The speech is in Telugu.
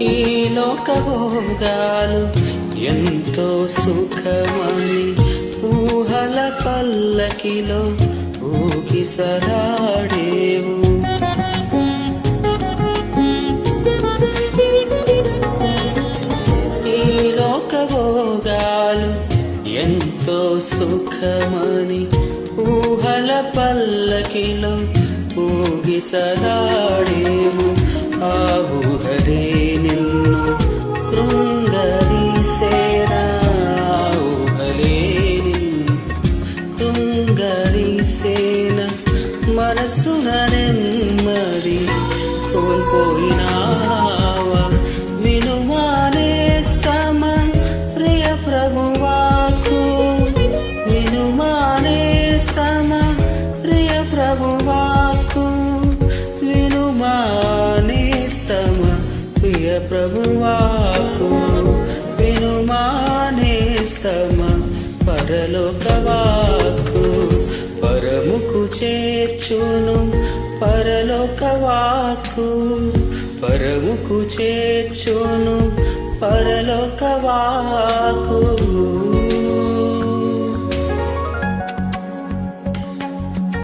ఈ లోకభోగాలు ఎంతో సుఖమని ఊహల పల్లకిలో ఊగిసలాడేవు. ఈ లోకభోగాలు ఎంతో సుఖమని ఊహల పల్లకిలో ఊగిసలాడేవు. ఆ ఊహలే నిన్ను కృంగరీసేనా, ఊహలే నిన్ను కృంగరీసేనా. మనసున నెమ్మది కోల్పోయినావా, వినుమానేస్తమా ప్రియ ప్రభువాకు, వినుమానేస్తమా ప్రియ ప్రభువాకు, వినుమానేస్తమా ప్రియ ప్రభువాకు, వినుమానేస్తమా పరలోకవాకు. పరముకు చేర్చును పరలోకవాకు, పరముకు చేర్చును పరలోకవాకు.